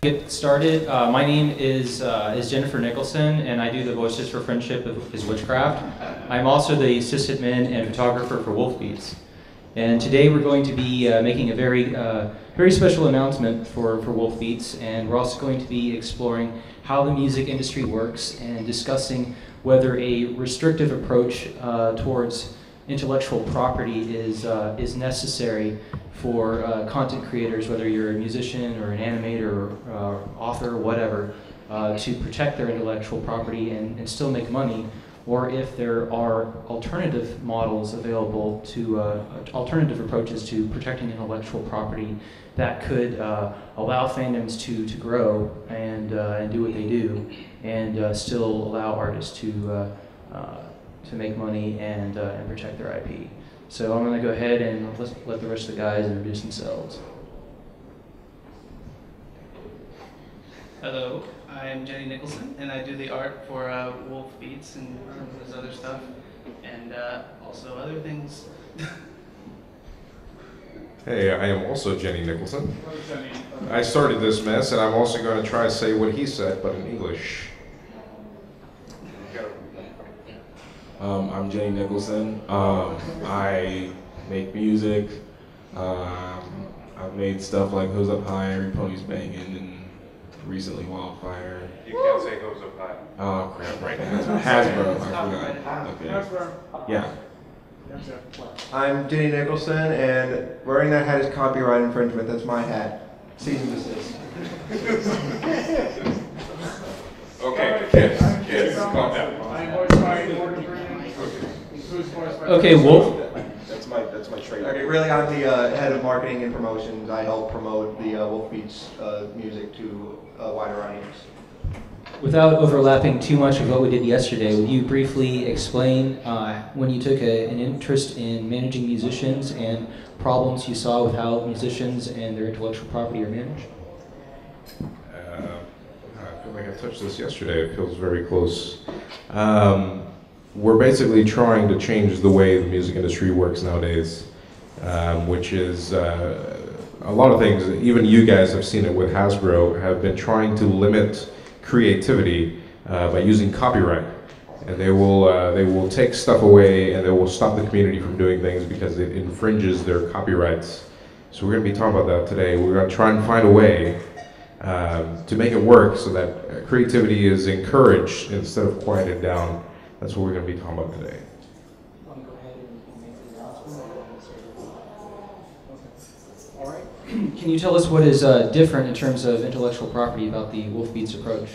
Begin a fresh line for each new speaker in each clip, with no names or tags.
Get started. My name is Jennifer Nicholson, and I do the Voices for Friendship is Witchcraft. I'm also the assistant man and photographer for Wolf Beats. And today we're going to be making a very special announcement for Wolf Beats, and we're also going to be exploring how the music industry works and discussing whether a restrictive approach towards intellectual property is necessary for content creators, whether you're a musician or an animator or author, whatever, to protect their intellectual property and still make money, or if there are alternative models available to alternative approaches to protecting intellectual property that could allow fandoms to grow and do what they do, and still allow artists to make money and protect their IP. So I'm going to go ahead and let the rest of the guys introduce themselves.
Hello, I'm Jenny Nicholson, and I do the art for Wolf Beats and some of this other stuff, and also other things.
Hey, I am also Jenny Nicholson. I started this mess, and I'm also going to try to say what he said, but in English.
I'm Jenny Nicholson. I make music. I've made stuff like Hose Up High, Every Pony's Banging, and recently Wildfire.
You can't say Hose Up High.
Oh crap, right now. Hasbro, I forgot. Okay. Yeah.
I'm Jenny Nicholson, and wearing that hat is copyright infringement. That's my hat. Cease and desist.
Okay, kids, calm down.
Okay, Wolf.
That's my trade. Okay, really, I'm the head of marketing and promotions. I help promote the Wolf Beats music to a wider audience.
Without overlapping too much of what we did yesterday, would you briefly explain when you took an interest in managing musicians and problems you saw with how musicians and their intellectual property are managed?
I feel like I touched this yesterday. It feels very close. We're basically trying to change the way the music industry works nowadays, which is a lot of things. Even you guys have seen it with Hasbro, have been trying to limit creativity by using copyright, and they will take stuff away, and they will stop the community from doing things because it infringes their copyrights. So we're going to be talking about that today. We're going to try and find a way to make it work so that creativity is encouraged instead of quieted down. That's what we're going to be talking about today.
All right. Can you tell us what is different in terms of intellectual property about the Wolf Beats approach?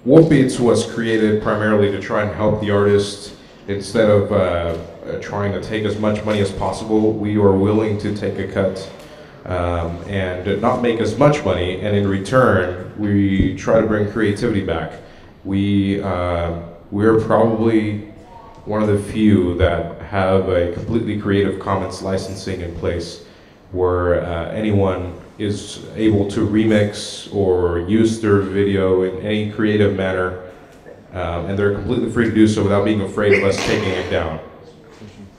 Wolf Beats was created primarily to try and help the artist. Instead of trying to take as much money as possible, we are willing to take a cut and not make as much money, and in return, we try to bring creativity back. We're probably one of the few that have a completely Creative Commons licensing in place, where anyone is able to remix or use their video in any creative manner, and they're completely free to do so without being afraid of us taking it down.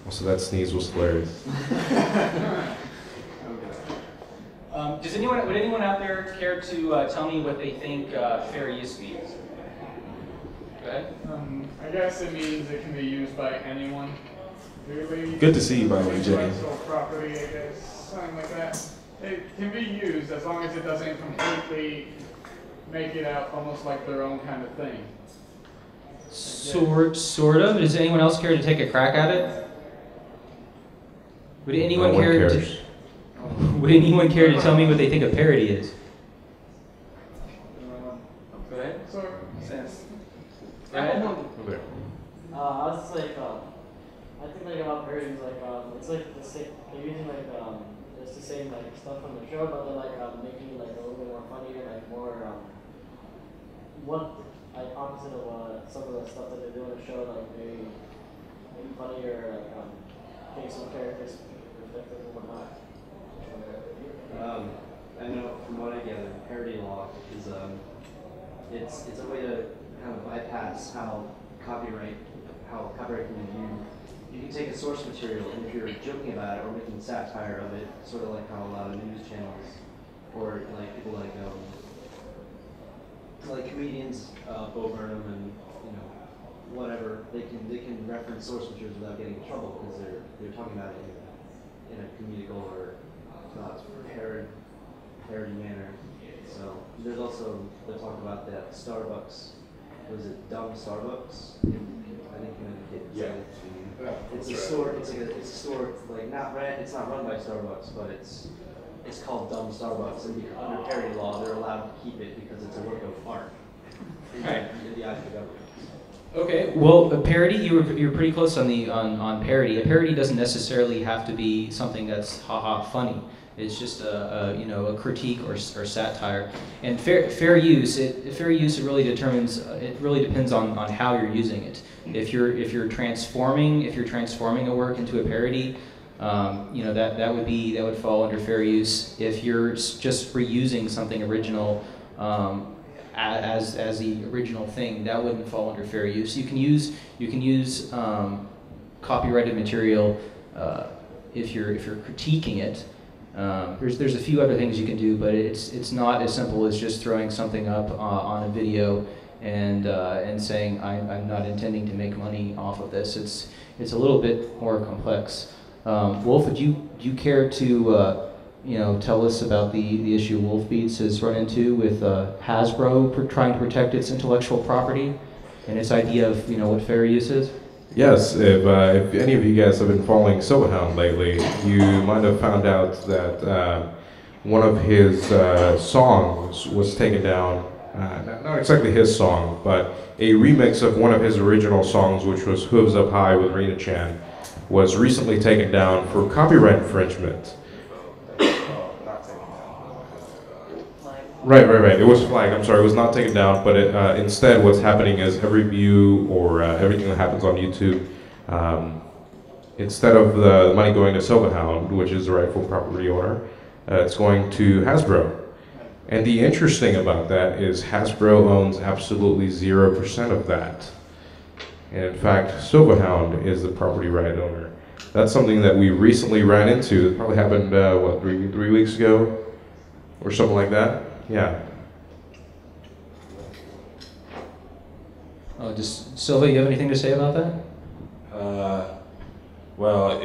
Also, that sneeze was hilarious.
Would anyone out there care to tell me what they think fair use means? Go ahead.
I guess it means it can be used by anyone. Really.
Good to see you, by the way, Jenny.
Intellectual property, I guess, something like that. It can be used as long as it doesn't completely make it out almost like their own kind of thing.
Sort of. Does anyone else care to take a crack at it? Would anyone
No one
care
cares.
to? Would anyone care to tell me what they think a parody is? Go ahead. Go ahead.
I was just like, I think like about parodies, like it's like the same. They're using like it's the same like stuff from the show, but they're like making it like a little bit more funny and like more like opposite of some of the stuff that they do on the show, like maybe funnier, like getting some characters perspective and whatnot.
I know from what I gather, parody law is it's a way to kind of bypass how copyright can be viewed. You can take a source material, and if you're joking about it or making satire of it, sort of like how a lot of news channels or like people like comedians, Bo Burnham and whatever, they can reference source materials without getting in trouble because they're talking about it in a comedical or parody manner. So there's also the talk about that Starbucks. Was it dumb Starbucks? I think
Yeah.
It's a store. It's a store like it's not run by Starbucks, but it's called Dumb Starbucks, and under parody law, they're allowed to keep it because it's a work of art in the eyes of the government.
Okay, well, a parody, you're pretty close on parody. A parody doesn't necessarily have to be something that's haha funny. It's just a critique or satire. And fair use it really depends on how you're using it. If you're transforming a work into a parody, that would fall under fair use. If you're just reusing something original as the original thing, that wouldn't fall under fair use. You can use copyrighted material if you're critiquing it. There's a few other things you can do, but it's not as simple as just throwing something up on a video and saying I'm not intending to make money off of this. It's a little bit more complex. Wolf, would you care to tell us about the issue Wolf Beats has run into with Hasbro trying to protect its intellectual property and its idea of what fair use is?
Yes, if any of you guys have been following Silverhound lately, you might have found out that one of his songs was taken down. Not exactly his song, but a remix of one of his original songs, which was Hooves Up High with Rena Chan, was recently taken down for copyright infringement. Right. It was flagged. I'm sorry, it was not taken down, but instead what's happening is every view or everything that happens on YouTube, instead of the money going to Silverhound, which is the rightful property owner, it's going to Hasbro. And the interesting about that is Hasbro owns absolutely 0% of that. And in fact, Silverhound is the property right owner. That's something that we recently ran into. It probably happened, three weeks ago? Or something like that? Yeah.
Oh, Silva, you have anything to say about that?
Well,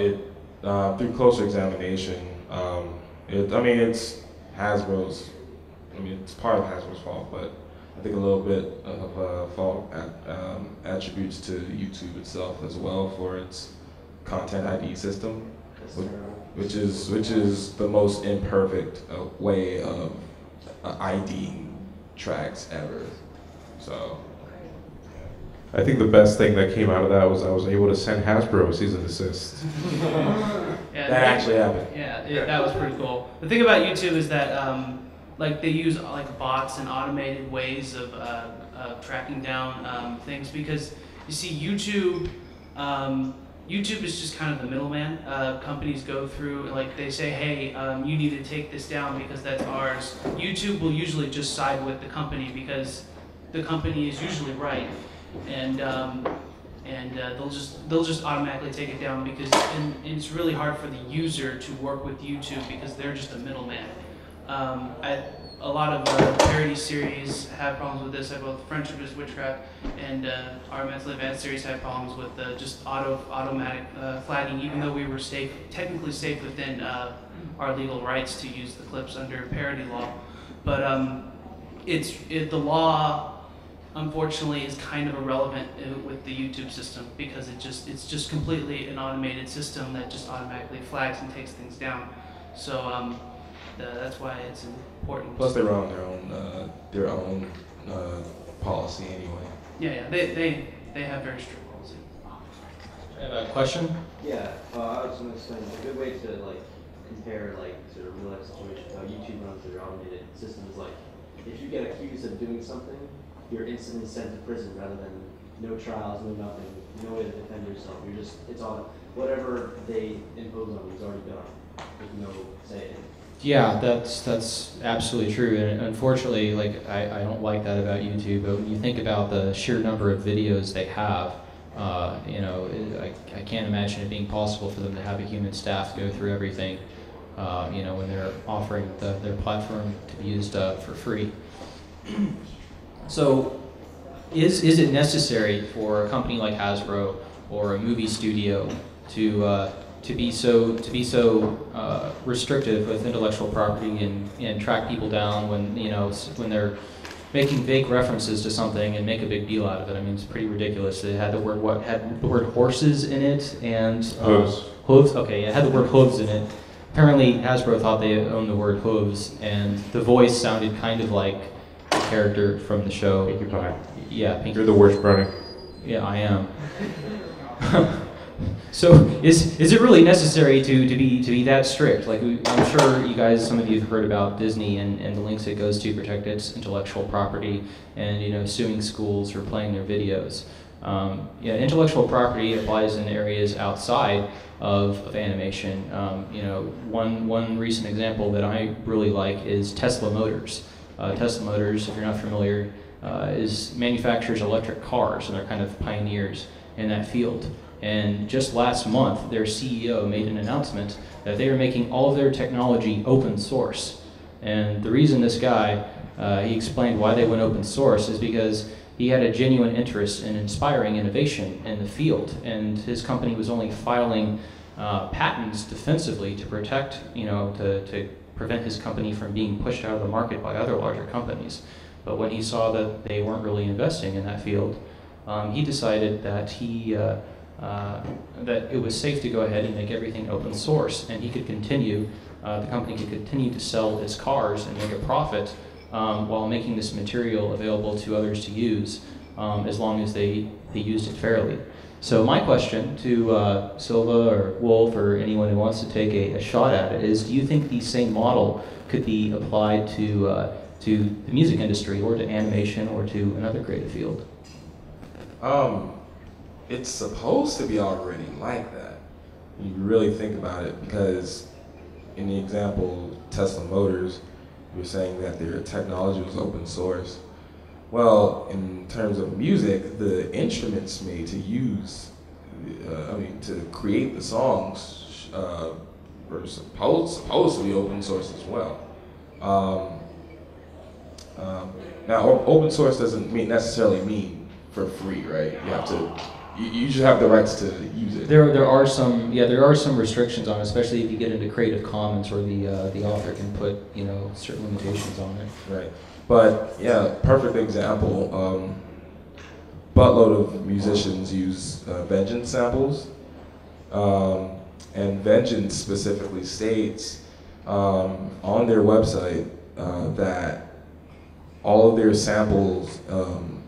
through closer examination, it's Hasbro's. It's part of Hasbro's fault, but I think a little bit of fault attributes to YouTube itself as well for its content ID system, which is the most imperfect way of IDing tracks ever. So
I think the best thing that came out of that was I was able to send Hasbro a cease and desist.
That
actually happened.
Yeah, that was pretty cool. The thing about YouTube is that they use bots and automated ways of tracking down things, because you see YouTube is just kind of the middleman. Companies go through, they say, hey, you need to take this down because that's ours. YouTube will usually just side with the company because the company is usually right, and they'll just automatically take it down because and it's really hard for the user to work with YouTube because they're just a middleman. A lot of parody series have problems with this. Both Friendship is Witchcraft and our Mentally Advanced series had problems with just automatic flagging, even though we were technically safe within our legal rights to use the clips under parody law. But the law, unfortunately, is kind of irrelevant with the YouTube system because it's just completely an automated system that just automatically flags and takes things down. So that's why it's important.
Plus, they run their own policy anyway.
Yeah, they have very strict policy.
I have a question.
Yeah, I was going to explain a good way to compare to a real life situation how YouTube runs their automated system is if you get accused of doing something, you're instantly sent to prison rather than no trials, no nothing, no way to defend yourself. It's on whatever they impose on you is already done. There's no say in it.
Yeah, that's absolutely true, and unfortunately, I don't like that about YouTube. But when you think about the sheer number of videos they have, I can't imagine it being possible for them to have a human staff go through everything. when they're offering their platform to be used for free. So, is it necessary for a company like Hasbro or a movie studio to be so restrictive with intellectual property and track people down when they're making vague references to something and make a big deal out of it? I mean, it's pretty ridiculous. It had the word horses in it and
Hooves.
Hooves. Okay, it had the word hooves in it. Apparently, Hasbro thought they owned the word hooves, and the voice sounded kind of like the character from the show.
Pinkie Pie.
Yeah, Pinkie.
You're the worst, Brownie.
Yeah, I am. So is it really necessary to be that strict? Like, I'm sure you guys, some of you have heard about Disney and the links it goes to protect its intellectual property, and suing schools for playing their videos. Intellectual property applies in areas outside of animation. One recent example that I really like is Tesla Motors. Tesla Motors, if you're not familiar, manufactures electric cars, and they're kind of pioneers in that field. And just last month, their CEO made an announcement that they are making all of their technology open source. And the reason this guy, he explained why they went open source is because he had a genuine interest in inspiring innovation in the field. And his company was only filing patents defensively to protect, to prevent his company from being pushed out of the market by other larger companies. But when he saw that they weren't really investing in that field, he decided that that it was safe to go ahead and make everything open source, and he could continue, the company could continue to sell his cars and make a profit while making this material available to others to use, as long as they used it fairly. So my question to Silva or Wolf or anyone who wants to take a shot at it is, do you think the same model could be applied to the music industry or to animation or to another creative field?
It's supposed to be already like that. You really think about it, because in the example Tesla Motors, you're saying that their technology was open source. Well, in terms of music, the instruments made to use, to create the songs were supposed to be open source as well. Now, open source doesn't necessarily mean for free, right? You have to. You just have the rights to use it.
There are some restrictions on it, especially if you get into Creative Commons, where the author can put certain limitations on it.
Right, but yeah, perfect example. Buttload of musicians use Vengeance samples, and Vengeance specifically states on their website that all of their samples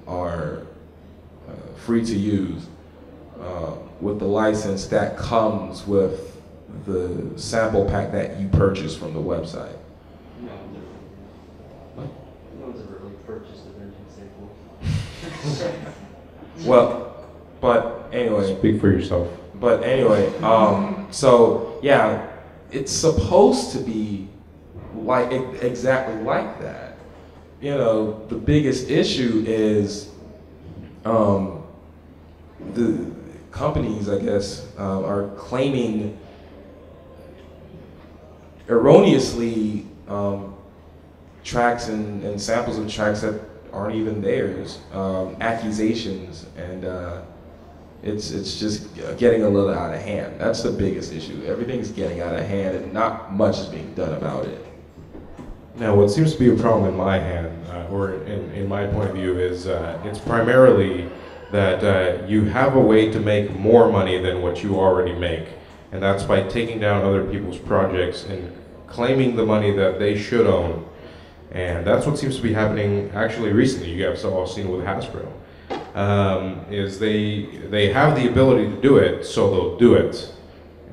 are free to use. With the license that comes with the sample pack that you purchase from the website.
No one's ever really purchased a Vengeance sample.
Well, but anyway.
Speak for yourself.
But anyway, so yeah, it's supposed to be like exactly like that. The biggest issue is the companies, I guess, are claiming erroneously tracks and samples of tracks that aren't even theirs, accusations, and it's just getting a little out of hand. That's the biggest issue. Everything's getting out of hand, and not much is being done about it.
Now, what seems to be a problem in my hand, or in my point of view, is it's primarily that you have a way to make more money than what you already make. And that's by taking down other people's projects and claiming the money that they should own. And that's what seems to be happening actually recently. You guys have all seen with Hasbro. Is they have the ability to do it, so they'll do it.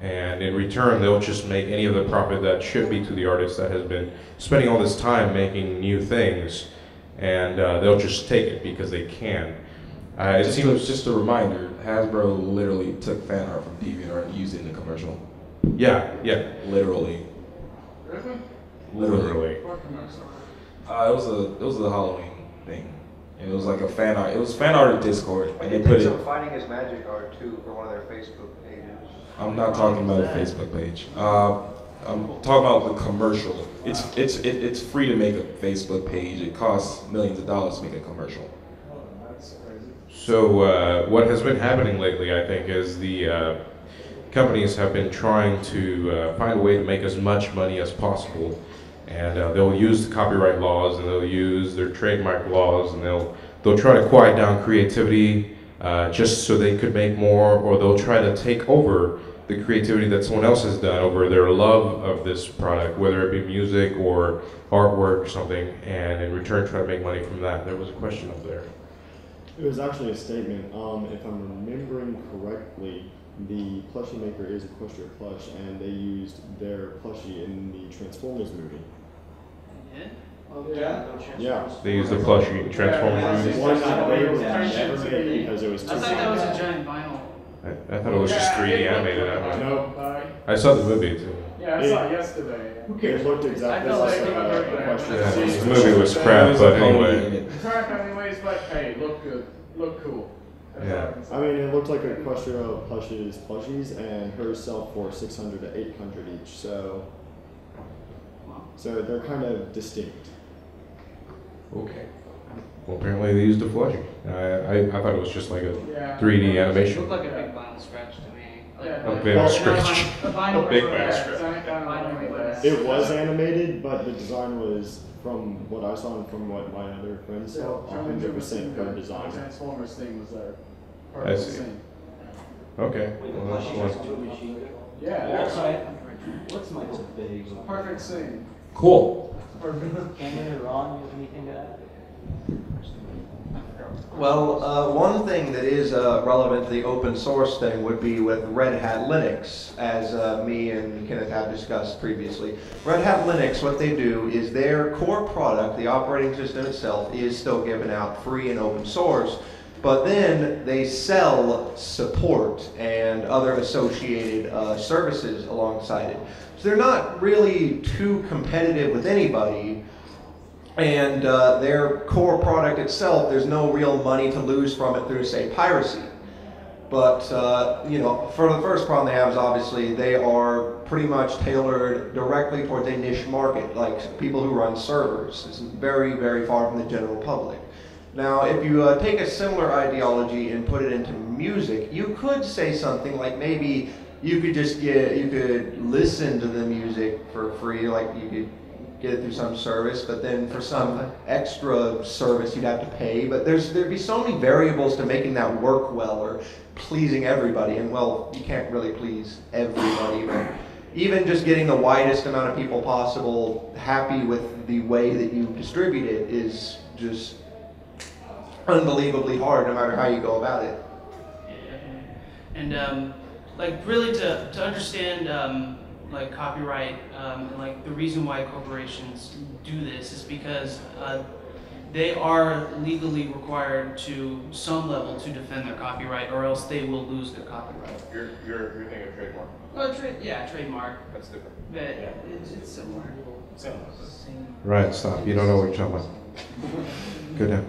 And in return, they'll just make any of the profit that should be to the artist that has been spending all this time making new things. And they'll just take it because they can. It seems
just a reminder, Hasbro literally took fan art from DeviantArt and used it in the commercial.
Yeah.
Literally.
Really?
Literally.
What commercial?
It was a Halloween thing. And it was like a fan art. It was fan art in Discord, and they put it.
Some Finding His Magic art too for one of their Facebook pages.
I'm not talking about a Facebook page. I'm talking about the commercial. It's free to make a Facebook page. It costs millions of dollars to make a commercial.
So what has been happening lately, I think, is the companies have been trying to find a way to make as much money as possible, and they'll use the copyright laws, and they'll use their trademark laws, and they'll try to quiet down creativity just so they could make more, or they'll try to take over the creativity that someone else has done over their love of this product, whether it be music or artwork or something, and in return try to make money from that. There was a question up there.
It was actually a statement. If I'm remembering correctly, the plushie maker is Equestria Plush, and they used their plushie in the Transformers movie.
Yeah.
Oh,
Yeah.
Yeah.
They used the plushie in Transformers movie.
One that they were never made because it was too
I thought that was a giant vinyl.
I thought it was just 3D animated.
No.
I saw the movie too.
Yeah, I saw it yesterday.
It looked exactly
I
like
felt like
Equestria.
Yeah,
Plush.
the movie was crap, but anyway.
Crap anyways, but hey, look good. Look cool. That's all I can say.
I mean, it looked like Equestria Plush's plushies, and hers sell for $600 to $800 each. So they're kind of distinct.
Okay. Well, apparently they used a plushie. I thought it was just like a
Yeah.
3D
It
animation.
looked like a big vinyl scratch to me.
Yeah.
A big scratch.
A vinyl
A big
version.
vinyl
Yeah,
scratch.
it's not kind of like that.
It was animated, but the design was, from what I saw and from what my other friends saw, 100% her design.
The Transformers thing was there.
I see. Okay.
Wait, the
Well, that's
plushie
one.
goes to a machine.
Yeah,
What's my big?
perfect scene.
Cool.
Cameron or Ron, you have anything to add?
Well, one thing that is relevant to the open source thing would be with Red Hat Linux, as me and Kenneth have discussed previously. Red Hat Linux, what they do is their core product, the operating system itself, is still given out free and open source, but then they sell support and other associated services alongside it. So they're not really too competitive with anybody. And their core product itself, there's no real money to lose from it through, say, piracy. But, for the first problem they have is obviously they are pretty much tailored directly towards a niche market, like people who run servers. It's very, very far from the general public. Now, if you take a similar ideology and put it into music, you could say something like maybe you could listen to the music for free, like you could get it through some service, but then for some extra service you'd have to pay. But there'd be so many variables to making that work well or pleasing everybody, and well, you can't really please everybody, but even just getting the widest amount of people possible happy with the way that you distribute it is just unbelievably hard, no matter how you go about it.
And really to understand like copyright and like the reason why corporations do this is because they are legally required to some level to defend their copyright, or else they will lose their copyright.
You're thinking of trademark.
Oh, trademark.
That's different.
But it's similar. Same.
Right, stop. You don't know what you're talking about. Go down.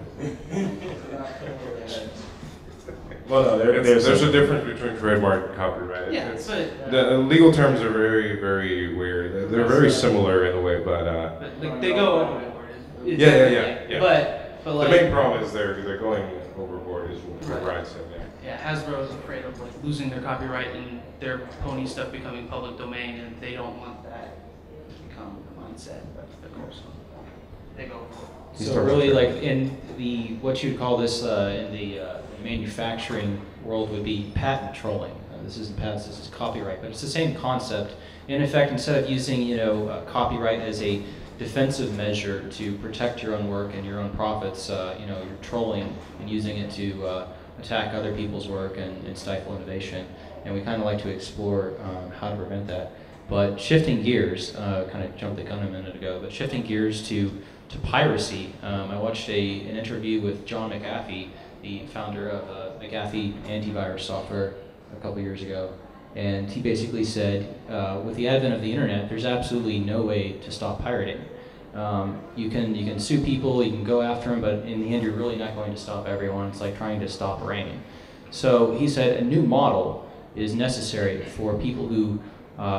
Well, no, there's
a difference between trademark and copyright.
Yeah, but
The legal terms are very, very weird. They're very similar in a way, but
like, they go overboard.
Yeah.
But
the
like
main problem is they're going overboard, is what Brian said.
yeah, Hasbro is afraid of like losing their copyright and their pony stuff becoming public domain, and they don't want that to become the mindset of course. They go overboard.
So really, like in the what you'd call this in the manufacturing world would be patent trolling. This isn't patents, this is copyright, but it's the same concept. In effect, instead of using copyright as a defensive measure to protect your own work and your own profits, you're trolling and using it to attack other people's work and stifle innovation. And we kind of like to explore how to prevent that. But shifting gears, kind of jumped the gun a minute ago, but shifting gears to piracy. I watched an interview with John McAfee, the founder of McAfee antivirus software, a couple years ago, and he basically said, with the advent of the internet, there's absolutely no way to stop pirating. You can sue people, you can go after them, but in the end, you're really not going to stop everyone. It's like trying to stop rain. So he said a new model is necessary for people who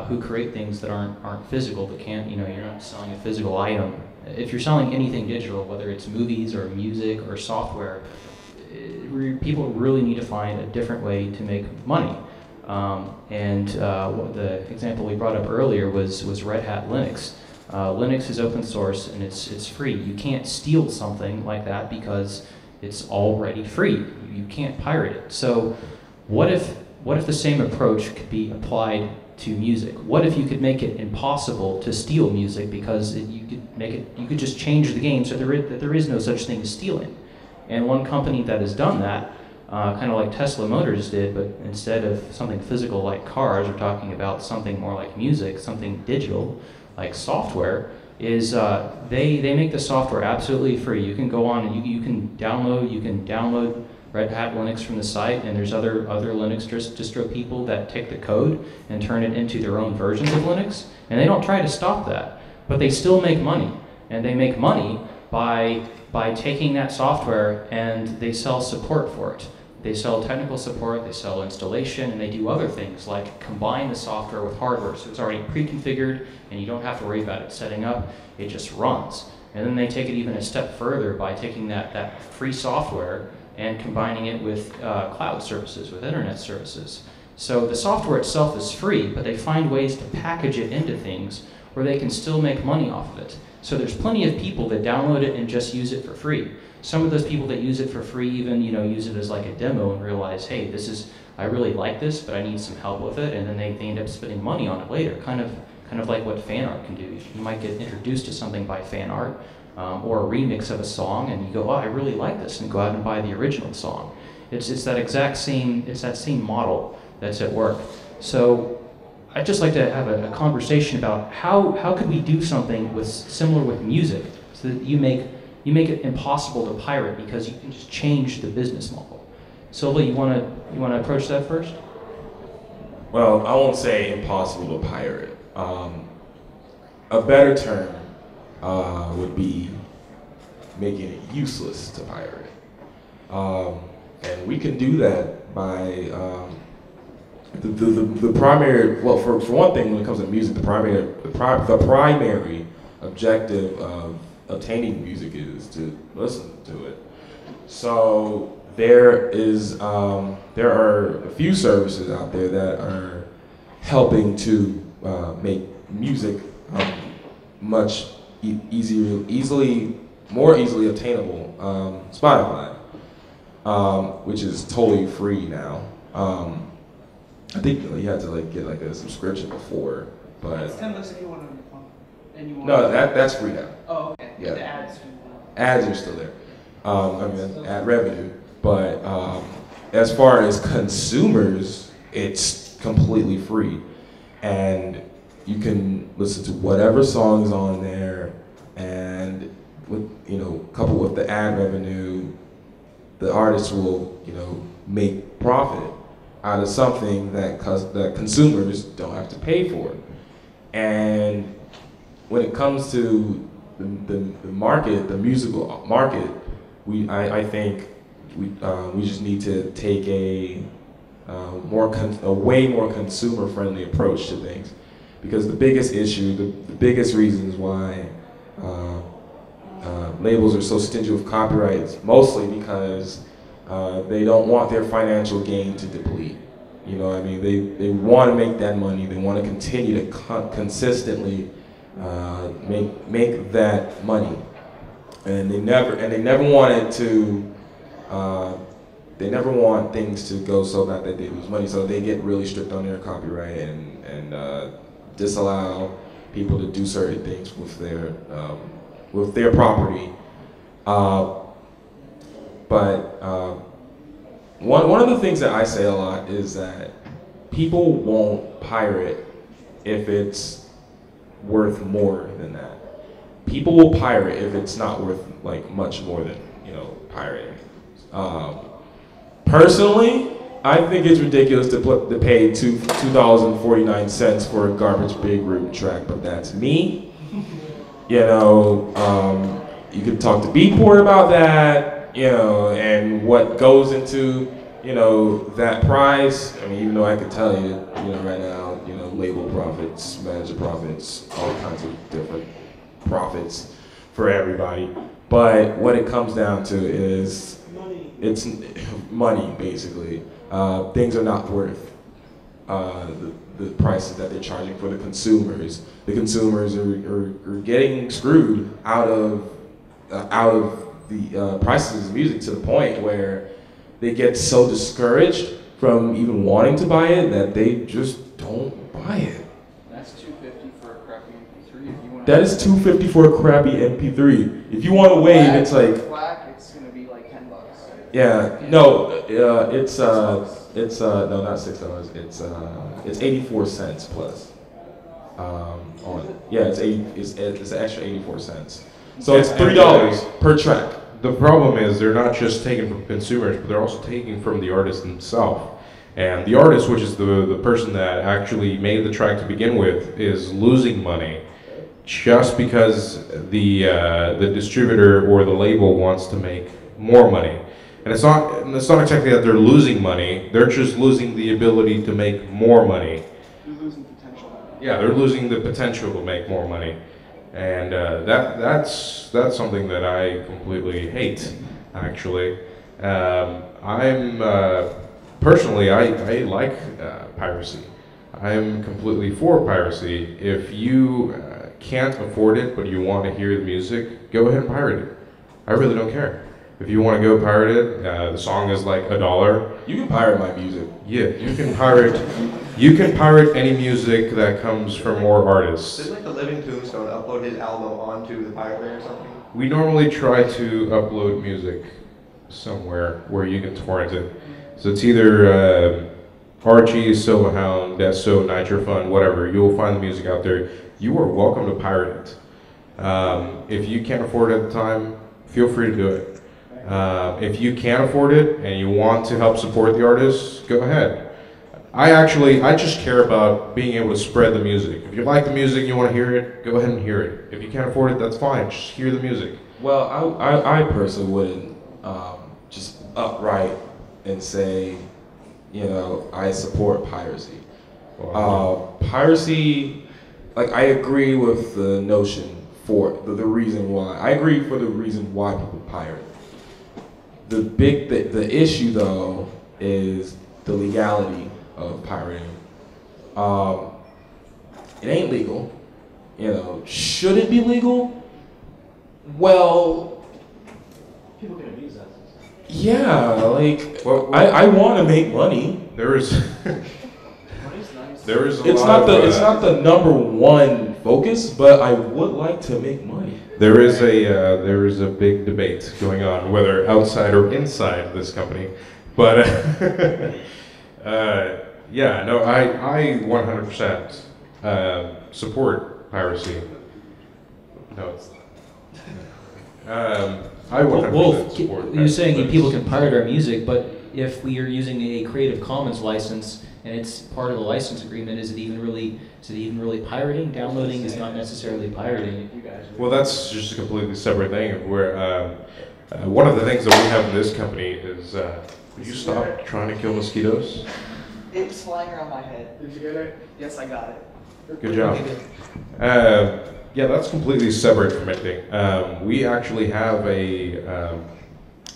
who create things that aren't physical, that can't, you're not selling a physical item. If you're selling anything digital, whether it's movies or music or software, people really need to find a different way to make money. The example we brought up earlier was Red Hat Linux. Linux is open source and it's free. You can't steal something like that because it's already free. You can't pirate it. So what if the same approach could be applied to music? What if you could make it impossible to steal music because you could just change the game so that there is no such thing as stealing? And one company that has done that, kind of like Tesla Motors did, but instead of something physical like cars, we're talking about something more like music, something digital like software, is they make the software absolutely free. You can go on and you can download Red Hat Linux from the site, and there's other Linux distro people that take the code and turn it into their own versions of Linux, and they don't try to stop that, but they still make money, and they make money by taking that software and they sell support for it. They sell technical support, they sell installation, and they do other things like combine the software with hardware, so it's already pre-configured and you don't have to worry about it setting up, it just runs. And then they take it even a step further by taking that free software and combining it with cloud services, with internet services. So the software itself is free, but they find ways to package it into things where they can still make money off of it. So there's plenty of people that download it and just use it for free. Some of those people that use it for free even use it as like a demo and realize, hey, I really like this, but I need some help with it, and then they end up spending money on it later, kind of like what fan art can do. You might get introduced to something by fan art, or a remix of a song, and you go, oh, I really like this, and go out and buy the original song. It's that same model that's at work. So I'd just like to have a conversation about how could we do something similar with music, so that you make it impossible to pirate because you can just change the business model. Silva, you want to approach that first?
Well, I won't say impossible to pirate. A better term would be making it useless to pirate. And we can do that by the primary, well, for one thing, when it comes to music, the primary objective of obtaining music is to listen to it. So there are a few services out there that are helping to make music much more easily obtainable. Spotify, which is totally free now. I think you had to get a subscription before, but
It's $10 if you want to.
No, that's free now.
Oh, okay.
Yeah.
The ads.
Ads are still there. Ad revenue. But as far as consumers, it's completely free. And you can listen to whatever songs on there, and coupled with the ad revenue, the artist will, make profit out of something that consumers don't have to pay for. And when it comes to the market, the musical market, I think we just need to take a way more consumer-friendly approach to things, because the biggest issue, the biggest reasons why labels are so stingy with copyright is mostly because they don't want their financial gain to deplete. They want to make that money. They want to continue to consistently make that money, and they never want things to go so bad that they lose money. So they get really strict on their copyright and disallow people to do certain things with their property. One of the things that I say a lot is that people won't pirate if it's worth more than that. People will pirate if it's not worth much more than pirating. Personally, I think it's ridiculous to pay $2.49 for a Garbage Big Root track, but that's me. You could talk to Beatport about that, and what goes into you know, that price, I mean, even though I could tell you, you know, right now, you know, label profits, manager profits, all kinds of different profits for everybody. But what it comes down to is it's money, basically. Things are not worth the prices that they're charging for the consumers. The consumers are getting screwed out of the prices of music to the point where they get so discouraged from even wanting to buy it that they just don't buy it.
That's $250 for a crappy MP3. If you want
That is $250 for a crappy MP3. If you want to wave, it's like
black, it's gonna be like $10.
yeah, no, it's no, not $6. It's 84 cents plus. It's an extra 84 cents. So it's $3 per track.
The problem is they're not just taking from consumers, but they're also taking from the artist himself. And the artist, which is the person that actually made the track to begin with, is losing money just because the distributor or the label wants to make more money. And it's not exactly that they're losing money, they're just losing the ability to make more money.
They're losing potential.
Yeah, they're losing the potential to make more money. And that's something that I completely hate, actually. Personally, I like piracy. I'm completely for piracy. If you can't afford it, but you want to hear the music, go ahead and pirate it. I really don't care. If you want to go pirate it, the song is like $1.
You can pirate my music.
Yeah, you can pirate. You can pirate any music that comes from more artists.
Didn't like the Living Tombstone upload his album onto the pirate or something?
We normally try to upload music somewhere where you can torrent it. So it's either Archie, Silverhound, Deso, Nitrofun, whatever. You'll find the music out there. You are welcome to pirate it. If you can't afford it at the time, feel free to do it. If you can't afford it and you want to help support the artist, go ahead. I just care about being able to spread the music. If you like the music and you want to hear it, go ahead and hear it. If you can't afford it, that's fine. Just hear the music.
Well, I personally wouldn't just upright and say, you know, I support piracy. Piracy, like I agree with the notion for the reason why. I agree for the reason why people pirate. The issue though is the legality of pirating. It ain't legal. You know, should it be legal? Well,
People can abuse that.
yeah, like I want to make money.
There is
Money's nice.
there is a
It's
lot
not the
of,
it's not the number one focus, but I would like to make money.
there is a big debate going on whether outside or inside this company, but yeah, no, I 100% support piracy. No, it's I 100%
Wolf,
support.
you're saying
piracy.
people can pirate our music, but if we are using a Creative Commons license and it's part of the license agreement, is it even really pirating? Downloading is not necessarily pirating.
Well, that's just a completely separate thing. Where one of the things that we have in this company is, would you stop trying to kill mosquitoes?
It was flying around my head.
Did you get it?
Yes, I got it.
Good job. Yeah, that's completely separate from anything. We actually have a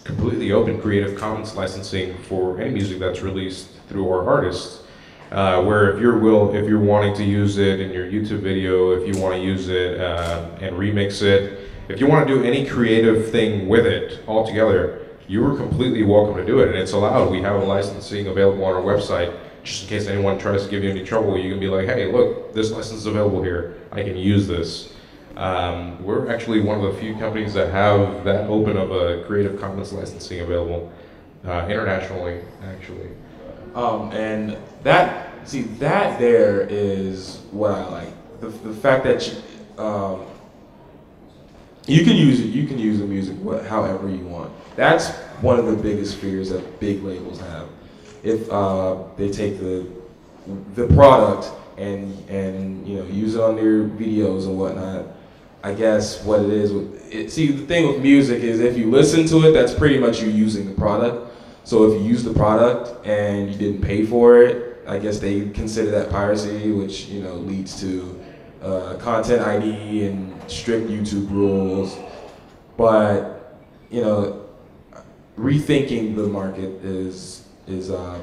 completely open Creative Commons licensing for any music that's released through our artists. Where if you're wanting to use it in your YouTube video, if you want to use it and remix it, if you want to do any creative thing with it altogether, you are completely welcome to do it, and it's allowed. We have a licensing available on our website. Just in case anyone tries to give you any trouble, you can be like, hey, look, this license is available here. I can use this. We're actually one of the few companies that have that open of a Creative Commons licensing available internationally, actually.
And that there is what I like. The fact that you can use it. You can use the music however you want. That's one of the biggest fears that big labels have. If they take the product and you know use it on their videos and whatnot, I guess what it is. See, the thing with music is if you listen to it, that's pretty much you using the product. So if you use the product and you didn't pay for it, I guess they consider that piracy, which leads to content ID and strict YouTube rules. But rethinking the market is God,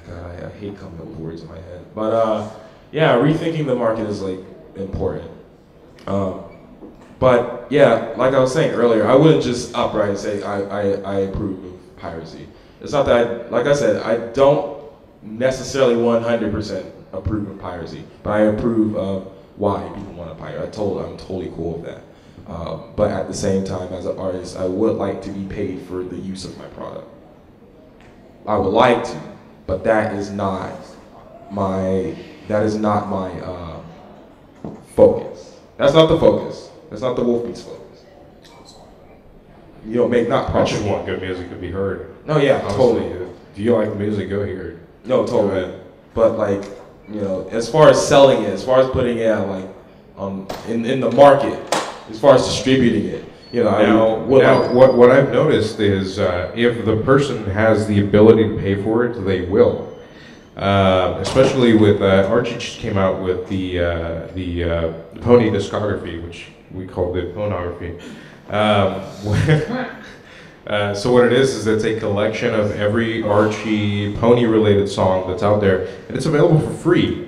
I hate coming up with words in my head. But yeah, rethinking the market is like important. But yeah, like I was saying earlier, I wouldn't just upright say I approve of piracy. It's not that, like I said, I don't necessarily 100% approve of piracy, but I approve of why people want to pirate. I'm totally cool with that. But at the same time, as an artist, I would like to be paid for the use of my product. I would like to, but that is not my focus. That's not the focus. That's not the Wolf Beats focus. You don't make not
I
profit.
just want good music to be heard.
No, yeah,
Honestly,
totally.
if you like the music, go hear it.
No, totally. But like, as far as selling it, as far as putting it out, like, in the market, as far as distributing it,
what I've noticed is if the person has the ability to pay for it, they will. Especially with Archie just came out with the Pony discography, which we called it Ponography. So what it is it's a collection of every Archie Pony-related song that's out there, and it's available for free.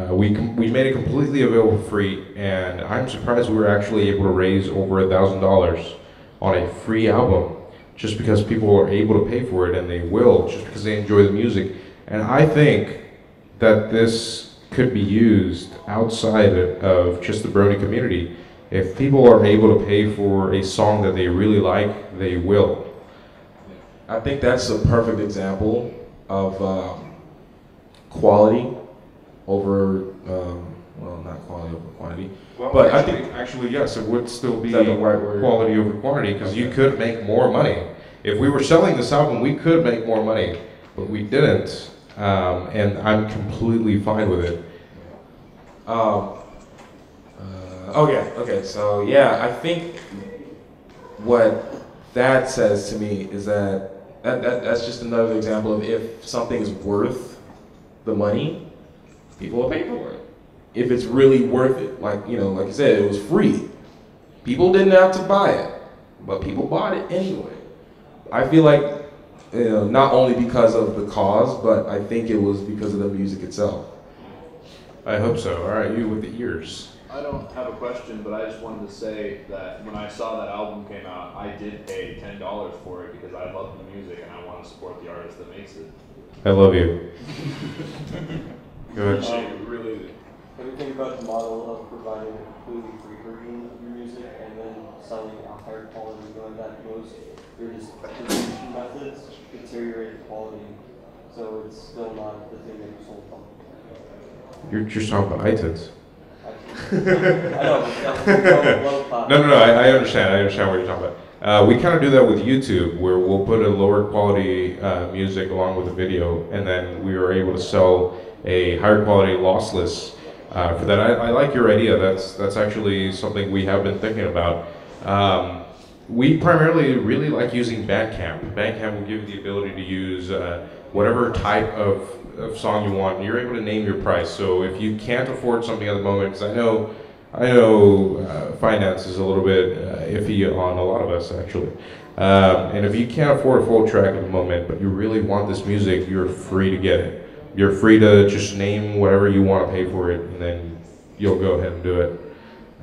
We made it completely available for free, and I'm surprised we were actually able to raise over $1,000 on a free album, just because people are able to pay for it, and they will, just because they enjoy the music. And I think that this could be used outside of just the Brony community. If people are able to pay for a song that they really like, they will.
I think that's a perfect example of quality over, not quality over quantity.
Well,
but
actually, yes, it would still be
Is that the right word?
quality over quantity, because you could make more money. If we were selling this album, we could make more money, but we didn't, and I'm completely fine with it.
Okay, so yeah, I think what that says to me is that's just another example of if something is worth the money, people will pay for it. If it's really worth it, like you said, it was free. People didn't have to buy it, but people bought it anyway. I feel like, not only because of the cause, but I think it was because of the music itself.
I hope so. All right, you with the ears.
I don't have a question, but I just wanted to say that when I saw that album came out, I did pay $10 for it because I love the music and I want to support the artist that makes it.
I love you. Go ahead.
Really.
What do you think about the model of providing a completely free version of your music and then selling a higher quality one that goes through distribution methods deteriorate the quality, so it's still not the thing that you sold from?
You're just talking about iTunes.
I
No, I understand. I understand what you're talking about. We kind of do that with YouTube, where we'll put a lower quality music along with the video, and then we are able to sell a higher quality lossless for that. I like your idea. That's actually something we have been thinking about. We primarily really like using Bandcamp. Bandcamp will give you the ability to use whatever type of song you want, and you're able to name your price. So if you can't afford something at the moment, because I know finance is a little bit iffy on a lot of us actually, and if you can't afford a full track at the moment, but you really want this music, you're free to get it. You're free to just name whatever you want to pay for it, and then you'll go ahead and do it.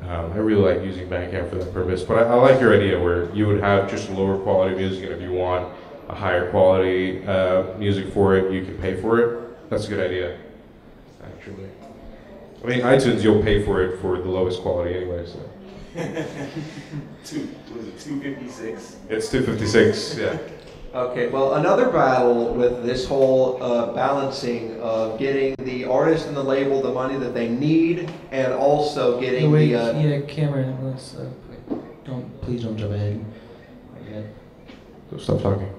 I really like using Bandcamp for that purpose, but I like your idea where you would have just lower quality music, and if you want a higher quality music for it, you can pay for it. That's a good idea, actually. I mean, iTunes, you'll pay for it for the lowest quality anyway, so.
Was it 256?
It's 256, yeah.
Okay, well, another battle with this whole balancing of getting the artist and the label the money that they need, and also getting
Cameron, let's please don't jump ahead.
So stop talking.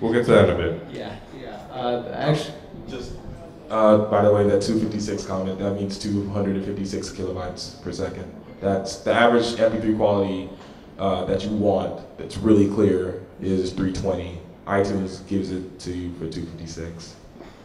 We'll get to that in a bit.
Yeah. Actually,
just by the way, that 256 comment, that means 256 kilobytes per second. That's the average MP3 quality that you want that's really clear is $320. iTunes gives it to you for $256.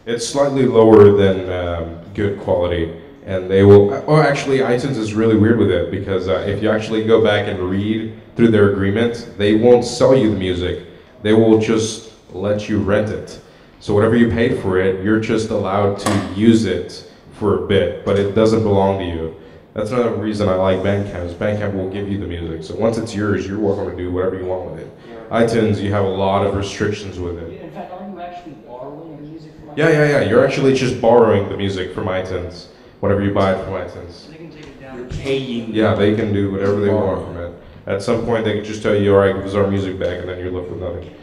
It's slightly lower than good quality, and they will. Oh, actually, iTunes is really weird with it because if you actually go back and read through their agreement, they won't sell you the music. They will just let you rent it. So whatever you paid for it, you're just allowed to use it for a bit, but it doesn't belong to you. That's another reason I like Bandcamp, is Bandcamp will give you the music. So once it's yours, you're welcome to do whatever you want with it. iTunes, you have a lot of restrictions with it.
In fact, aren't you actually borrowing the music from iTunes?
Yeah. You're actually just borrowing the music from iTunes whenever you buy it from iTunes.
They can take it down.
You're paying.
Yeah, they can do whatever they want from it. At some point, they can just tell you, all right, give us our music back, and then you're left with nothing.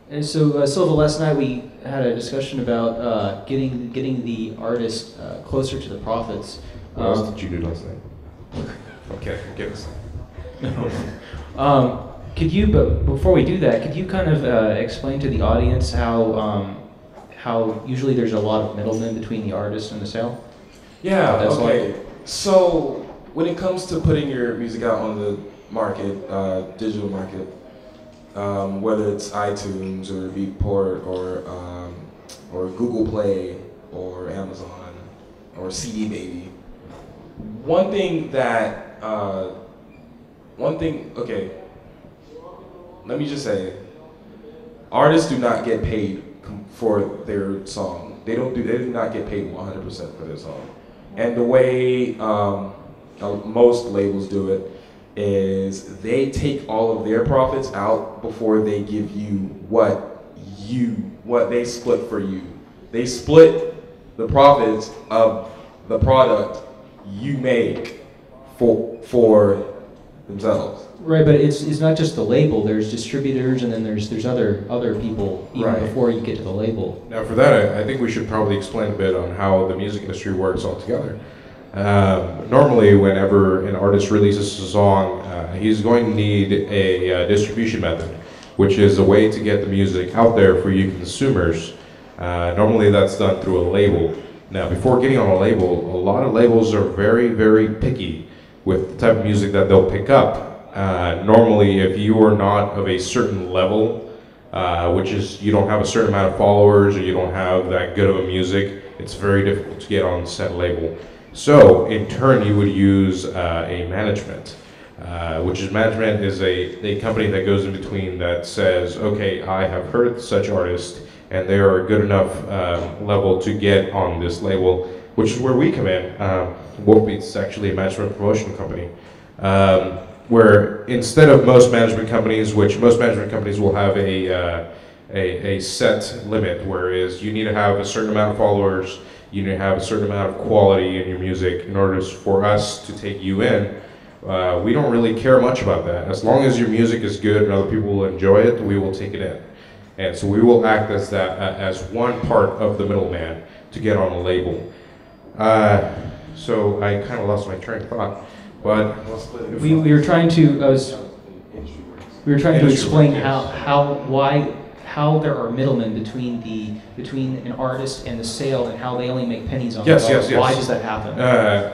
And so, Silva, last night we had a discussion about getting the artist closer to the profits.
What else did you do last night? Okay, give us.
Could you, but before we do that, could you kind of explain to the audience how usually there's a lot of middlemen between the artist and the sale?
Yeah,
That's
okay. So when it comes to putting your music out on the market, digital market, whether it's iTunes or Beatport or Google Play or Amazon or CD Baby, okay, let me just say, artists do not get paid for their song. They do not get paid 100% for their song. And the way most labels do it is they take all of their profits out before they give you what they split for you. They split the profits of the product you make for themselves.
Right, but it's not just the label. There's distributors, and then there's other people even before you get to the label.
Now, for that, I think we should probably explain a bit on how the music industry works altogether. Normally, whenever an artist releases a song, he's going to need a distribution method, which is a way to get the music out there for you consumers. Normally, that's done through a label. Now, before getting on a label, a lot of labels are very, very picky with the type of music that they'll pick up. Normally, if you are not of a certain level, which is you don't have a certain amount of followers or you don't have that good of a music, it's very difficult to get on said label. So, in turn, you would use a management, management is a company that goes in between that says, okay, I have heard such artist and they are a good enough level to get on this label, which is where we come in. Wolfbeats is actually a management promotion company. Where instead of most management companies, which most management companies will have a set limit, whereas you need to have a certain amount of followers, you need to have a certain amount of quality in your music in order for us to take you in. We don't really care much about that. As long as your music is good and other people will enjoy it, we will take it in. And so we will act as that as one part of the middleman to get on the label. So I kind of lost my train of thought. But
we were trying to explain how there are middlemen between an artist and the sale and how they only make pennies on
yes.
Why does that happen?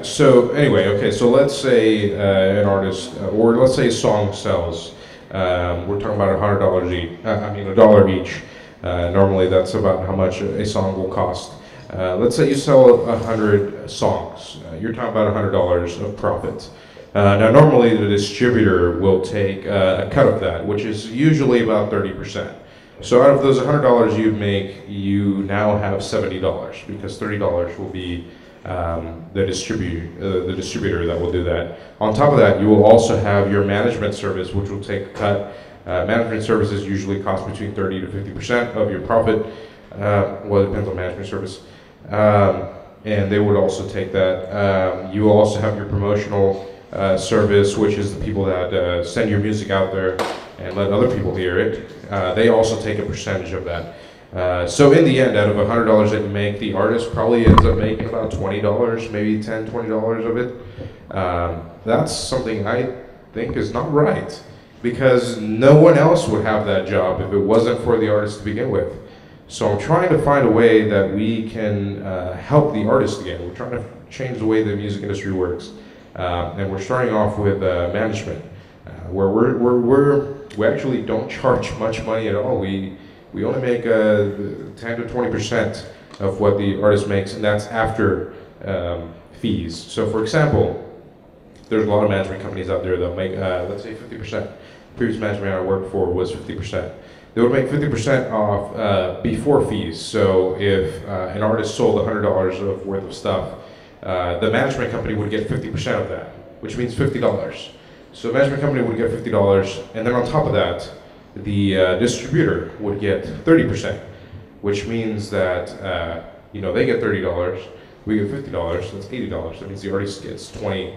So anyway, okay. So let's say an artist, or let's say a song sells. We're talking about $100 each. $1 each. Normally, that's about how much a song will cost. Let's say you sell 100 songs. You're talking about $100 of profit. Now, normally the distributor will take a cut of that, which is usually about 30%. So out of those $100 you make, you now have $70 because $30 will be the distributor that will do that. On top of that, you will also have your management service, which will take a cut. Management services usually cost between 30 to 50% of your profit. Well, it depends on management service. And they would also take that. You will also have your promotional service, which is the people that send your music out there and let other people hear it. They also take a percentage of that. So in the end, out of $100 that you make, the artist probably ends up making about $20, maybe $10, $20 of it. That's something I think is not right, because no one else would have that job if it wasn't for the artist to begin with. So I'm trying to find a way that we can help the artist again. We're trying to change the way the music industry works. And we're starting off with management, where we actually don't charge much money at all. We only make 10 to 20% of what the artist makes, and that's after fees. So for example, there's a lot of management companies out there that make, let's say 50%. Previous management I worked for was 50%. They would make 50% off before fees. So if an artist sold $100 of worth of stuff, the management company would get 50% of that, which means $50. So the management company would get $50, and then on top of that, the distributor would get 30%, which means that they get $30, we get $50, that's $80. That means the artist gets $20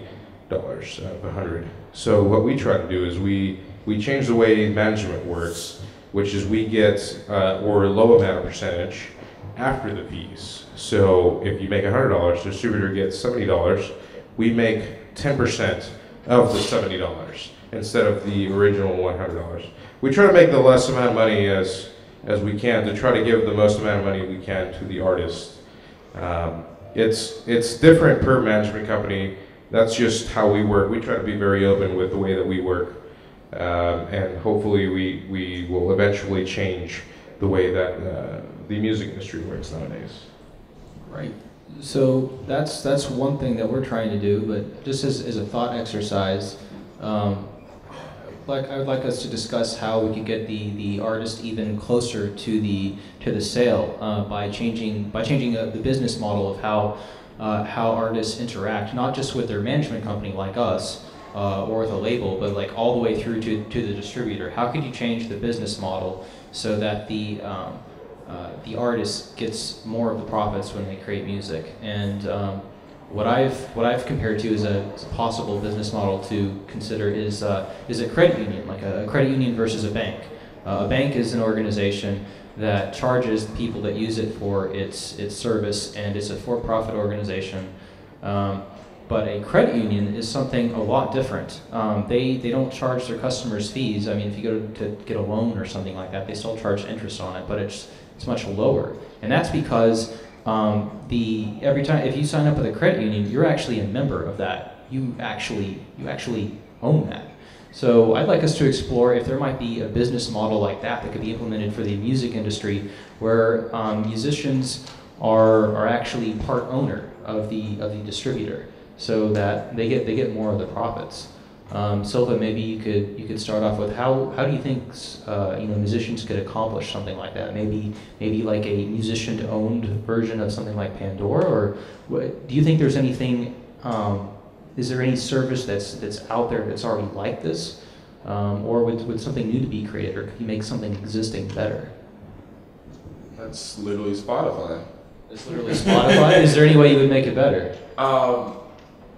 out of 100. So what we try to do is we change the way management works, which is we get or low amount of percentage after the fees. So if you make $100, the distributor gets $70. We make 10% of the $70 instead of the original $100. We try to make the less amount of money as we can to try to give the most amount of money we can to the artist. It's different per management company. That's just how we work. We try to be very open with the way that we work. And hopefully we will eventually change the way that the music industry works nowadays.
Right. So that's one thing that we're trying to do, but just as a thought exercise, I would like us to discuss how we could get the artist even closer to the sale by changing the business model of how artists interact, not just with their management company like us or with a label, but like all the way through to the distributor. How could you change the business model so that the artist gets more of the profits when they create music? And what I've compared to as a possible business model to consider is a credit union, like a credit union versus a bank. A bank is an organization that charges the people that use it for its service, and it's a for-profit organization. But a credit union is something a lot different. They don't charge their customers fees. I mean, if you go to get a loan or something like that, they still charge interest on it, but it's much lower. And that's because every time if you sign up with a credit union, you're actually a member of that. You actually own that. So I'd like us to explore if there might be a business model like that could be implemented for the music industry, where musicians are actually part owner of the distributor, so that they get more of the profits. Silva, maybe you could start off with how do you think musicians could accomplish something like that? Maybe like a musician-owned version of something like Pandora, or do you think there's anything? Is there any service that's out there that's already like this, or would something new to be created, or could you make something existing better?
That's literally Spotify.
It's literally Spotify. Is there any way you would make it better?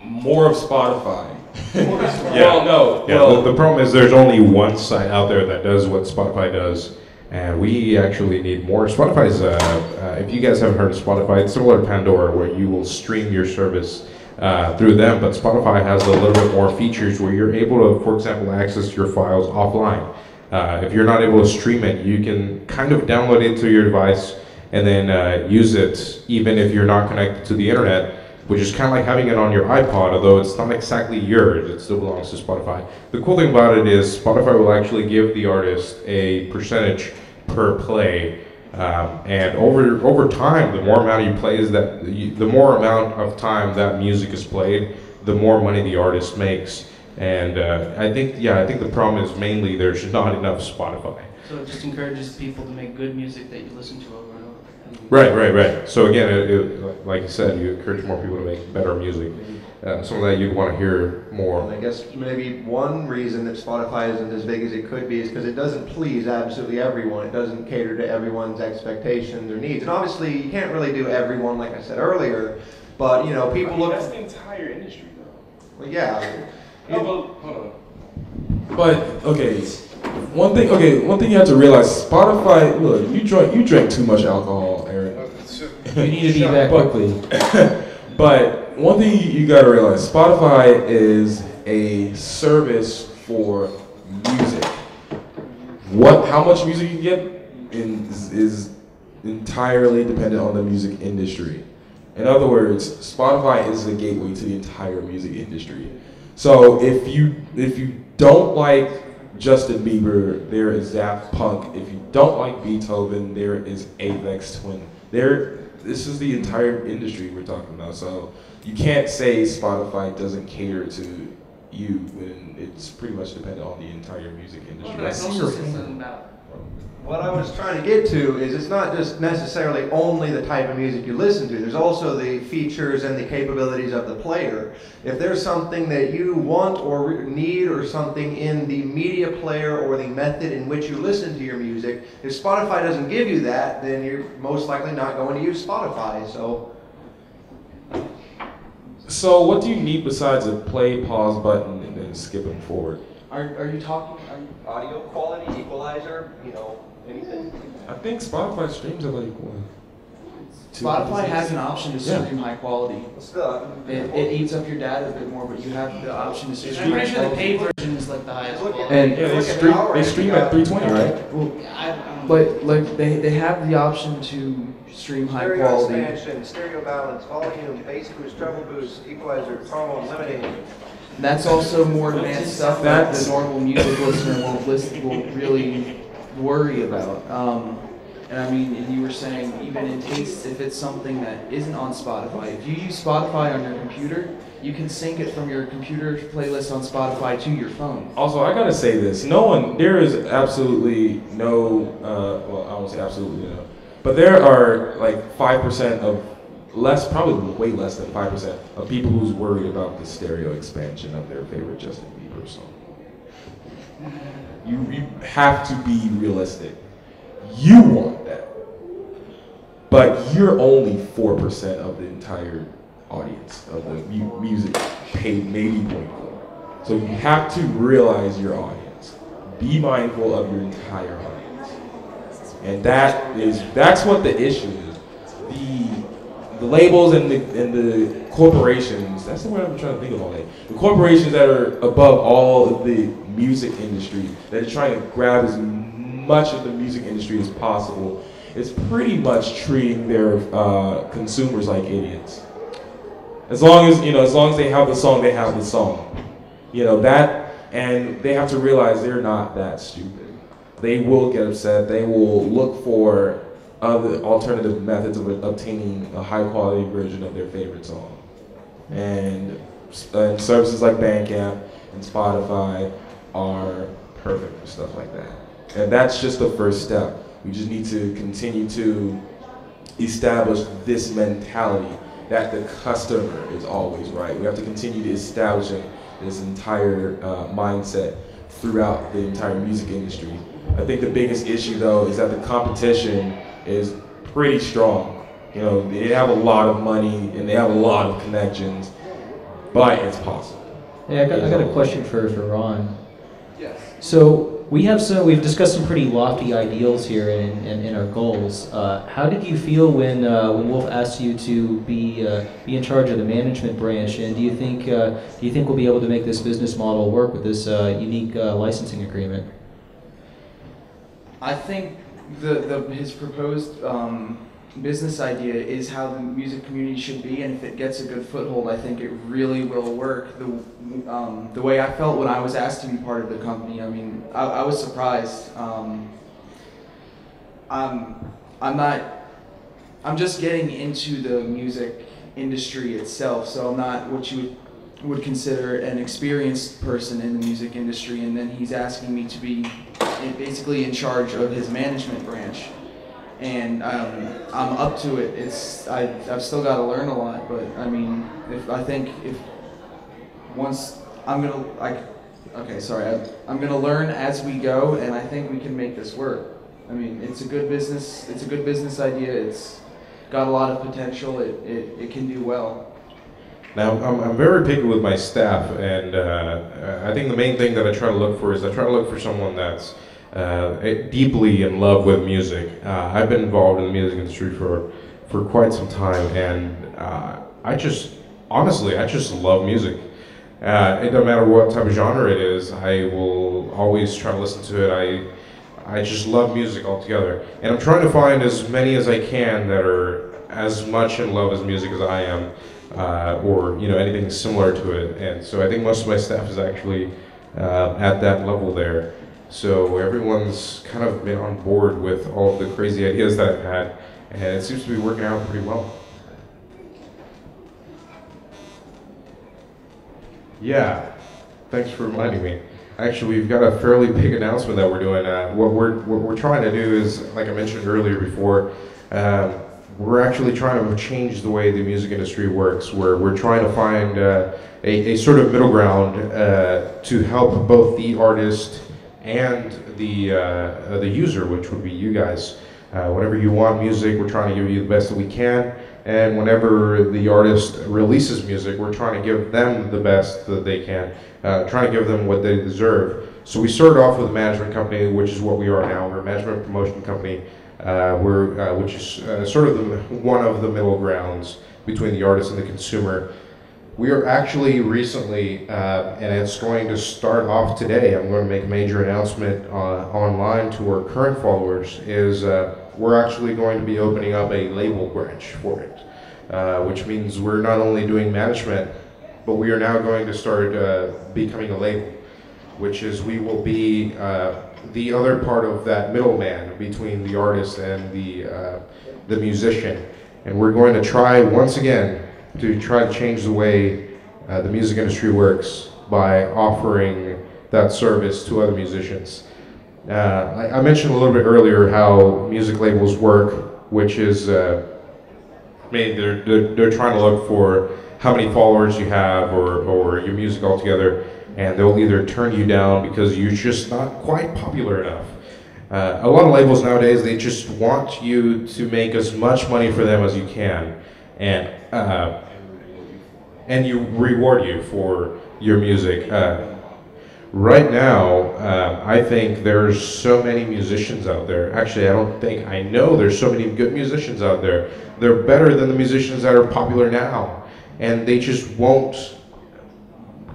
More of Spotify.
Yeah. The problem is there's only one site out there that does what Spotify does, and we actually need more. Spotify's, if you guys haven't heard of Spotify, it's similar to Pandora, where you will stream your service through them, but Spotify has a little bit more features where you're able to, for example, access your files offline. If you're not able to stream it, you can kind of download it to your device and then use it even if you're not connected to the internet, which is kind of like having it on your iPod, although it's not exactly yours, it still belongs to Spotify. The cool thing about it is Spotify will actually give the artist a percentage per play, and over time, the more amount you play the more amount of time that music is played, the more money the artist makes. And I think the problem is mainly there's not enough Spotify.
So it just encourages people to make good music that you listen to over and over.
Right. So again, like you said, you encourage more people to make better music. Some of that you'd want to hear more.
And I guess maybe one reason that Spotify isn't as big as it could be is because it doesn't please absolutely everyone. It doesn't cater to everyone's expectations or needs. And obviously, you can't really do everyone, like I said earlier. But people look.
That's the entire industry, though.
Well, yeah.
Hold on. But one thing you have to realize: Spotify. Look, you drank too much alcohol, Aaron.
You need to be back quickly.
But one thing you got to realize: Spotify is a service for music. How much music you get is entirely dependent on the music industry. In other words, Spotify is the gateway to the entire music industry. So if you don't like Justin Bieber, there is Daft Punk. If you don't like Beethoven, there is Aphex Twin. This is the entire industry we're talking about. So you can't say Spotify doesn't cater to you when it's pretty much dependent on the entire music industry.
Well, that's also something about.
What I was trying to get to is it's not just necessarily only the type of music you listen to. There's also the features and the capabilities of the player. If there's something that you want or need or something in the media player or the method in which you listen to your music, if Spotify doesn't give you that, then you're most likely not going to use Spotify.
So what do you need besides a play, pause button and then skipping forward?
Are you talking audio quality, equalizer, anything?
I think Spotify streams are like what?
Spotify has an option to stream high quality. It eats up your data a bit more, but you have the option to stream
I'm pretty
high
sure the
quality.
paid version is like the highest quality.
And
Yeah, they stream at 320, right?
Well,
I don't know.
but like they have the option to stream high
Stereo
quality.
expansion, stereo balance, volume, bass boost, treble boost, equalizer, tone, limiting.
That's also more advanced stuff that the normal music listener will really worry about. And I mean, and you were saying even in taste, if it's something that isn't on Spotify, if you use Spotify on your computer, you can sync it from your computer playlist on Spotify to your phone.
Also, I gotta say this: there is absolutely no, well, I won't say absolutely no, but there are like 5% of probably way less than 5% of people who's worried about the stereo expansion of their favorite Justin Bieber song. You have to be realistic. You want that, but you're only 4% of the entire audience of the music paid maybe 0.4. So you have to realize your audience. Be mindful of your entire audience, and that's what the issue is. The labels and the corporations. That's the word I'm trying to think of all day. The corporations that are above all of the music industry that are trying to grab as much of the music industry as possible is pretty much treating their consumers like idiots. As long as they have the song, they have the song. And they have to realize they're not that stupid. They will get upset. They will look for other alternative methods of obtaining a high quality version of their favorite song. And services like Bandcamp and Spotify are perfect for stuff like that. And that's just the first step. We just need to continue to establish this mentality that the customer is always right. We have to continue to establish this entire mindset throughout the entire music industry. I think the biggest issue though is that the competition is pretty strong. They have a lot of money and they have a lot of connections, but it's possible.
Hey, I got a question for Ron.
Yes.
So we've discussed some pretty lofty ideals here in our goals. How did you feel when Wolf asked you to be in charge of the management branch? And do you think we'll be able to make this business model work with this unique licensing agreement?
I think his proposed business idea is how the music community should be, and if it gets a good foothold, I think it really will work. The way I felt when I was asked to be part of the company, I mean, I was surprised. I'm just getting into the music industry itself, so I'm not what you would consider an experienced person in the music industry, and then he's asking me to be basically in charge of his management branch. And I'm up to it. I've still got to learn a lot, but I mean, I'm gonna learn as we go, and I think we can make this work. I mean, it's a good business. It's a good business idea. It's got a lot of potential. It can do well.
Now, I'm very picky with my staff, and I think the main thing that I try to look for is someone that's deeply in love with music. I've been involved in the music industry for quite some time, and I just love music. It doesn't matter what type of genre it is, I will always try to listen to it. I just love music altogether, and I'm trying to find as many as I can that are as much in love as music as I am, or anything similar to it. And so I think most of my staff is actually at that level there. So everyone's kind of been on board with all of the crazy ideas that I've had, and it seems to be working out pretty well. Yeah, thanks for reminding me. Actually, we've got a fairly big announcement that we're doing. What we're trying to do is, like I mentioned earlier before, we're actually trying to change the way the music industry works. We're trying to find a sort of middle ground to help both the artist and the user, which would be you guys. Whenever you want music, we're trying to give you the best that we can. And whenever the artist releases music, we're trying to give them the best that they can, trying to give them what they deserve. So we started off with a management company, which is what we are now. We're a management promotion company, which is sort of one of the middle grounds between the artist and the consumer. We are actually recently, and it's going to start off today, I'm going to make a major announcement online to our current followers, is we're actually going to be opening up a label branch for it, which means we're not only doing management, but we are now going to start becoming a label, which is we will be the other part of that middleman between the artist and the musician. And we're going to try, once again, to try to change the way the music industry works by offering that service to other musicians. I mentioned a little bit earlier how music labels work, which is, maybe they're trying to look for how many followers you have or your music altogether, and they'll either turn you down because you're just not quite popular enough. A lot of labels nowadays, they just want you to make as much money for them as you can, and you reward you for your music. Right now, I think there's so many musicians out there. Actually, I know there's so many good musicians out there. They're better than the musicians that are popular now, and they just won't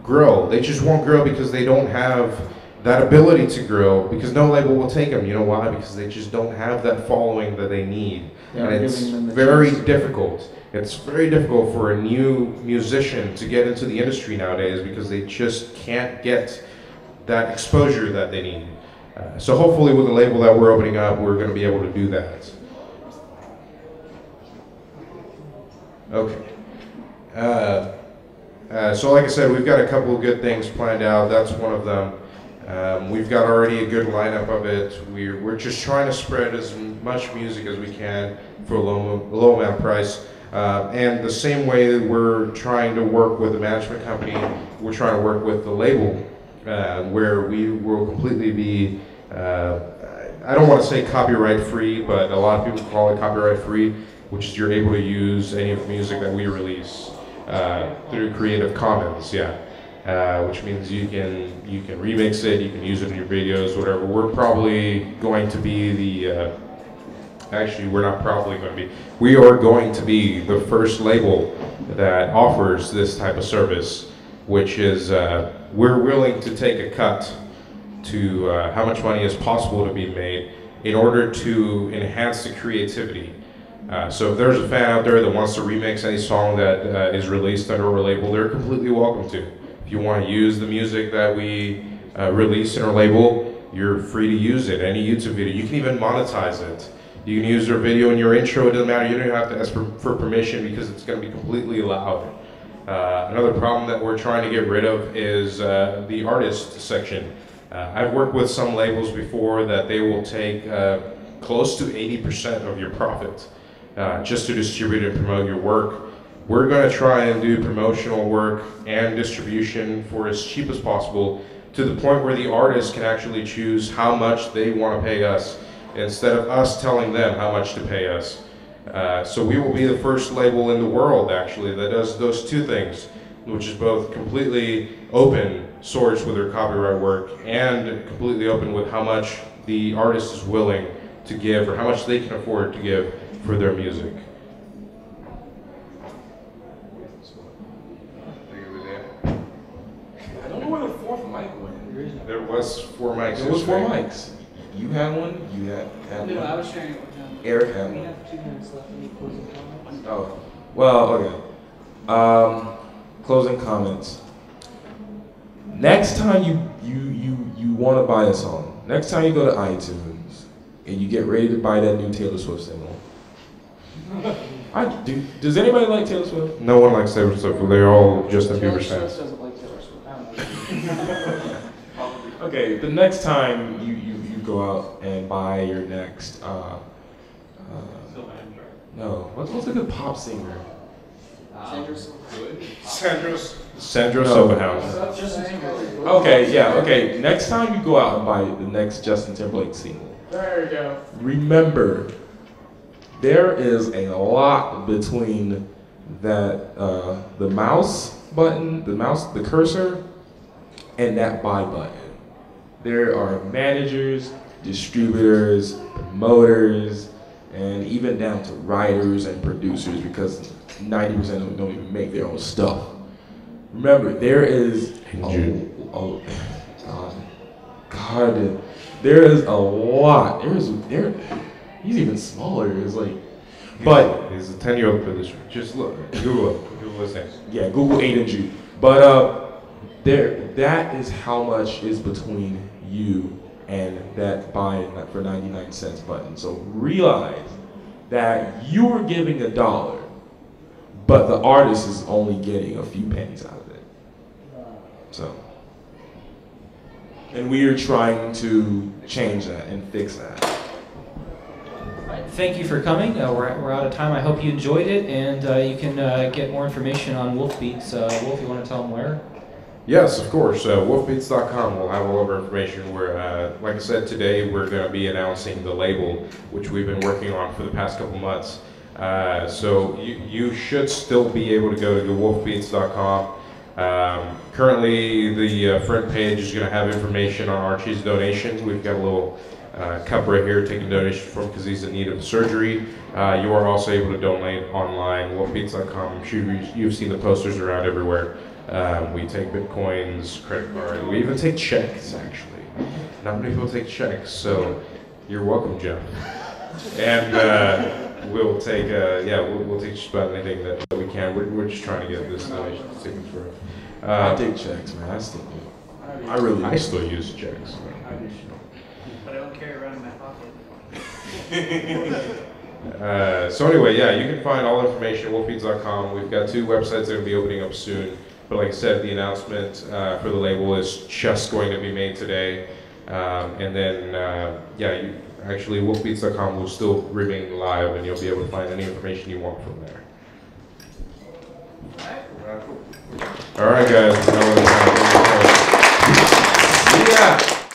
grow. They just won't grow because they don't have that ability to grow, because no label will take them. You know why? Because they just don't have that following that they need. And it's very difficult. It's very difficult for a new musician to get into the industry nowadays because they just can't get that exposure that they need. So hopefully with the label that we're opening up, we're going to be able to do that. Okay. So like I said, we've got a couple of good things planned out. That's one of them. We've got already a good lineup of it. We're just trying to spread as much music as we can for a low amount of price. And the same way that we're trying to work with the management company, we're trying to work with the label, where we will completely be, I don't want to say copyright free, but a lot of people call it copyright free, which is you're able to use any of the music that we release through Creative Commons, which means you can remix it, you can use it in your videos, whatever. We're probably going to be the, actually we're not probably going to be, we are going to be the first label that offers this type of service, which is we're willing to take a cut to how much money is possible to be made in order to enhance the creativity. So if there's a fan out there that wants to remix any song that is released under our label, they're completely welcome to. If you want to use the music that we release in our label, you're free to use it. Any YouTube video, you can even monetize it. You can use your video in your intro, it doesn't matter, you don't have to ask for permission because it's going to be completely allowed. Another problem that we're trying to get rid of is the artist section. I've worked with some labels before that they will take close to 80% of your profit just to distribute and promote your work. We're going to try and do promotional work and distribution for as cheap as possible, to the point where the artist can actually choose how much they want to pay us, instead of us telling them how much to pay us. So we will be the first label in the world, actually, that does those two things, which is both completely open source with their copyright work and completely open with how much the artist is willing to give, or how much they can afford to give for their music.
I don't know where the fourth mic went.
There was 4 mics.
There was 4 mics. You had one. You had
No,
one.
I was sharing it with him.
Eric
We
Hammond.
have 2 minutes left. Any closing comments?
Oh, well, okay. Closing comments. Next time you want to buy a song, next time you go to iTunes and you get ready to buy that new Taylor Swift single. Does anybody like Taylor Swift?
No one likes Taylor Swift. They're all Justin Bieber fans.
doesn't like Taylor Swift.
Okay, the next time you go out and buy your next no, what's a good pop singer?
Sandra
No.
Silverhouse.
Okay, yeah, okay. Next time you go out and buy the next Justin Timberlake single,
There you go.
remember there is a lot between that the mouse button, the cursor, and that buy button. There are managers, distributors, promoters, and even down to writers and producers, because 90% of them don't even make their own stuff. Remember, there is God, there is a lot. He's even smaller. It's like, but
He's a 10-year-old producer. Just look, Google his name.
yeah, Google 8 and G. But that is how much is between you and that buy for 99 cents button. So realize that you are giving $1, but the artist is only getting a few pennies out of it. So, and we are trying to change that and fix that.
Thank you for coming. We're out of time. I hope you enjoyed it, and you can get more information on Wolf Beats. Wolf, you want to tell them where?
Yes, of course. Wolfbeats.com will have all of our information. Like I said, today we're going to be announcing the label, which we've been working on for the past couple months. So you should still be able to go to wolfbeats.com. Currently, the front page is going to have information on Archie's donation. We've got a little cup right here taking donation from because he's in need of surgery. You are also able to donate online, wolfbeats.com. I'm sure you've seen the posters around everywhere. We take Bitcoins, credit card. We even take checks, actually. Not many people take checks, so you're welcome, Jeff. And we'll take, we'll take just about anything that we can. We're just trying to get this donation taken through.
I take checks, man. I still do. I
still use checks.
But I don't carry around in my pocket.
So anyway, yeah, you can find all information at wolfbeats.com. We've got 2 websites that will be opening up soon. But like I said, the announcement for the label is just going to be made today. And then, actually, wolfbeats.com will still remain live, and you'll be able to find any information you want from there. All right, guys. Yeah.